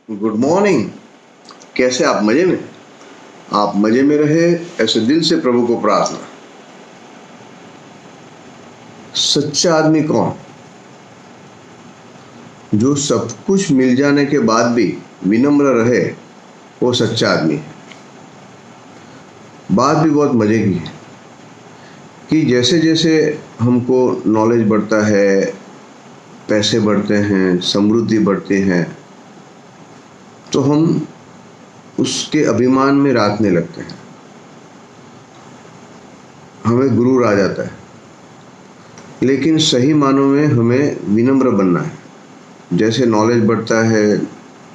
Good morning. कैसे आप? मजे में? आप मजे में रहे ऐसे दिल से प्रभु को प्रार्थना। सच्चा आदमी कौन? जो सब कुछ मिल जाने के बाद भी विनम्र रहे, वो सच्चा आदमी है। बात भी बहुत मजे की है कि जैसे जैसे हमको नॉलेज बढ़ता है, पैसे बढ़ते हैं, समृद्धि बढ़ती है, तो हम उसके अभिमान में रातने लगते हैं। हमें गुरूर आ जाता है। लेकिन सही मानों में हमें विनम्र बनना है। जैसे नॉलेज बढ़ता है,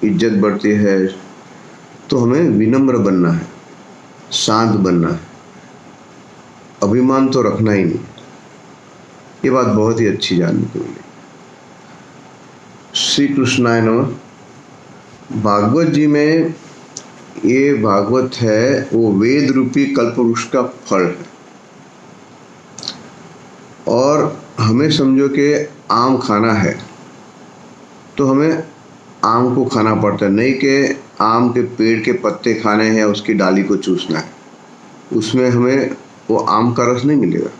इज्जत बढ़ती है, तो हमें विनम्र बनना है, शांत बनना है। अभिमान तो रखना ही नहीं। ये बात बहुत ही अच्छी जानने को मिली। श्री कृष्णाय नमः। भागवत जी में ये भागवत है, वो वेद रूपी कल्पवृक्ष का फल है। और हमें समझो कि आम खाना है, तो हमें आम को खाना पड़ता है, नहीं कि आम के पेड़ के पत्ते खाने हैं, उसकी डाली को चूसना है। उसमें हमें वो आम का रस नहीं मिलेगा।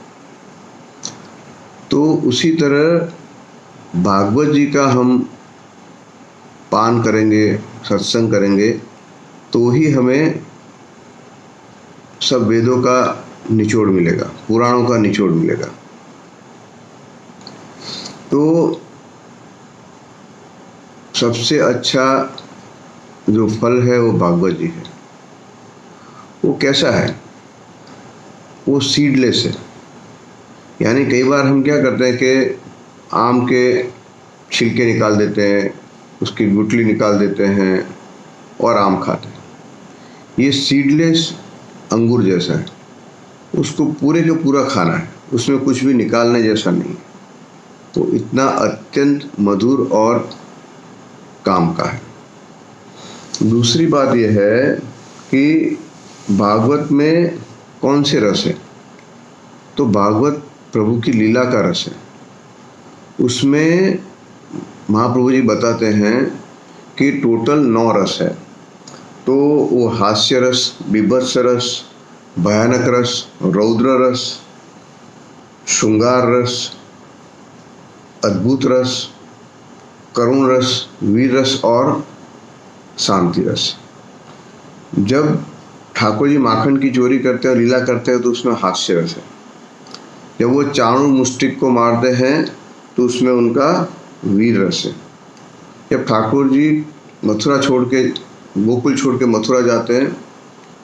तो उसी तरह भागवत जी का हम पान करेंगे, सत्संग करेंगे, तो ही हमें सब वेदों का निचोड़ मिलेगा, पुराणों का निचोड़ मिलेगा। तो सबसे अच्छा जो फल है वो भागवत जी है। वो कैसा है? वो सीडलेस है। यानी कई बार हम क्या करते हैं कि आम के छिलके निकाल देते हैं, उसकी गुठली निकाल देते हैं और आम खाते हैं। ये सीडलेस अंगूर जैसा है। उसको पूरे के पूरा खाना है, उसमें कुछ भी निकालने जैसा नहीं। तो इतना अत्यंत मधुर और काम का है। दूसरी बात यह है कि भागवत में कौन से रस है? तो भागवत प्रभु की लीला का रस है। उसमें महाप्रभु जी बताते हैं कि टोटल 9 रस है। तो वो हास्य रस, बीभत्स रस, भयानक रस, रौद्र रस, श्रृंगार रस, अद्भुत रस, करुण रस, वीर रस और शांति रस। जब ठाकुर जी माखन की चोरी करते हैं और लीला करते हैं, तो उसमें हास्य रस है। जब वो चाणूर मुष्टिक को मारते हैं, तो उसमें उनका वीर रस है। जब ठाकुर जी मथुरा छोड़ के, गोकुल छोड़ के मथुरा जाते हैं,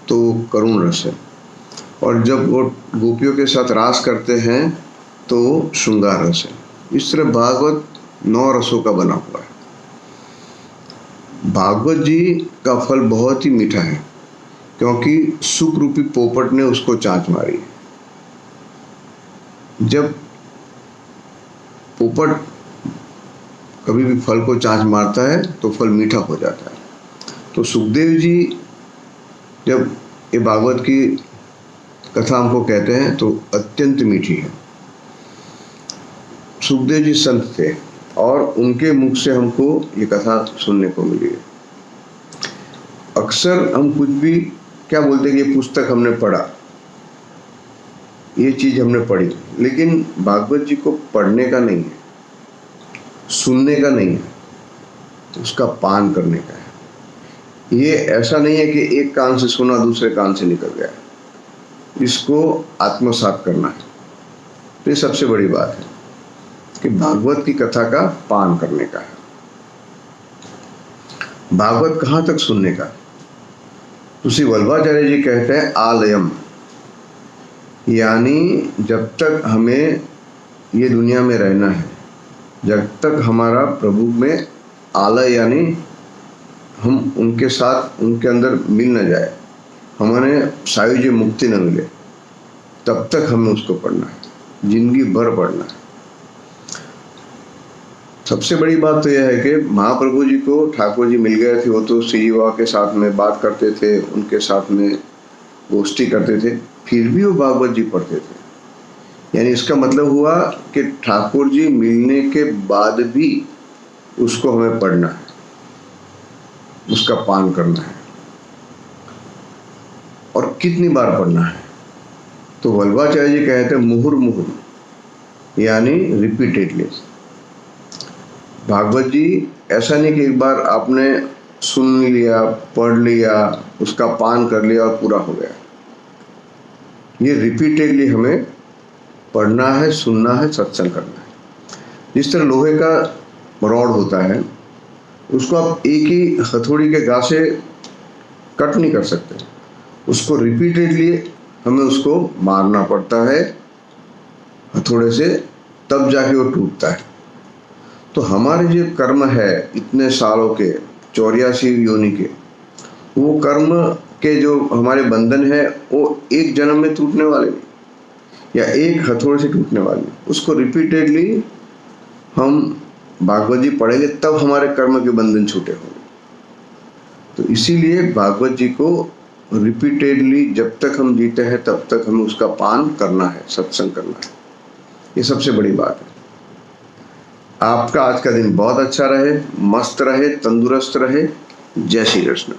तो करुण रस है। और जब वो गोपियों के साथ रास करते हैं, तो श्रृंगार रस है। इस तरह भागवत 9 रसों का बना हुआ है। भागवत जी का फल बहुत ही मीठा है, क्योंकि सुख रूपी पोपट ने उसको चांच मारी। जब पोपट कभी भी फल को चांच मारता है, तो फल मीठा हो जाता है। तो सुखदेव जी जब ये भागवत की कथा हमको कहते हैं, तो अत्यंत मीठी है। सुखदेव जी संत थे और उनके मुख से हमको ये कथा सुनने को मिली है। अक्सर हम कुछ भी क्या बोलते हैं कि ये पुस्तक हमने पढ़ा, ये चीज हमने पढ़ी, लेकिन भागवत जी को पढ़ने का नहीं है, सुनने का नहीं है, उसका पान करने का है। ये ऐसा नहीं है कि एक कान से सुना दूसरे कान से निकल गया। इसको आत्मसात करना है। तो ये सबसे बड़ी बात है कि भागवत की कथा का पान करने का है। भागवत कहाँ तक सुनने का? तो श्री वल्लभाचार्य जी कहते हैं आलयम, यानी जब तक हमें ये दुनिया में रहना है, जब तक हमारा प्रभु में आलय, यानी हम उनके साथ, उनके अंदर मिल न जाए, हमारे सायुज्य मुक्ति न मिले, तब तक हमें उसको पढ़ना है, जिंदगी भर पढ़ना है। सबसे बड़ी बात तो यह है कि महाप्रभु जी को ठाकुर जी मिल गए थे। वो तो श्री जी बाबा के साथ में बात करते थे, उनके साथ में गोष्ठी करते थे, फिर भी वो भागवत जी पढ़ते थे। यानी इसका मतलब हुआ कि ठाकुर जी मिलने के बाद भी उसको हमें पढ़ना है। उसका पान करना है और कितनी बार पढ़ना है। तो वल्लभाचार्य जी कहते हैं मुहुर्मुहुः यानी रिपीटेडली। भागवत जी ऐसा नहीं कि एक बार आपने सुन लिया, पढ़ लिया, उसका पान कर लिया और पूरा हो गया। ये रिपीटेडली हमें पढ़ना है, सुनना है, सत्संग करना है। जिस तरह लोहे का रॉड होता है, उसको आप एक ही हथौड़ी के घा से कट नहीं कर सकते, उसको रिपीटेडली हमें उसको मारना पड़ता है हथौड़े से, तब जाके वो टूटता है। तो हमारे जो कर्म है इतने सालों के, 84 योनि के, वो कर्म के जो हमारे बंधन है वो एक जन्म में टूटने वाले नहीं, या एक हथौड़े से टूटने वाले। उसको रिपीटेडली हम भागवत जी पढ़ेंगे तब हमारे कर्म के बंधन छूटे होंगे। तो इसीलिए भागवत जी को रिपीटेडली जब तक हम जीते हैं तब तक हमें उसका पान करना है, सत्संग करना है। ये सबसे बड़ी बात है। आपका आज का दिन बहुत अच्छा रहे, मस्त रहे, तंदुरुस्त रहे। जय श्री कृष्ण।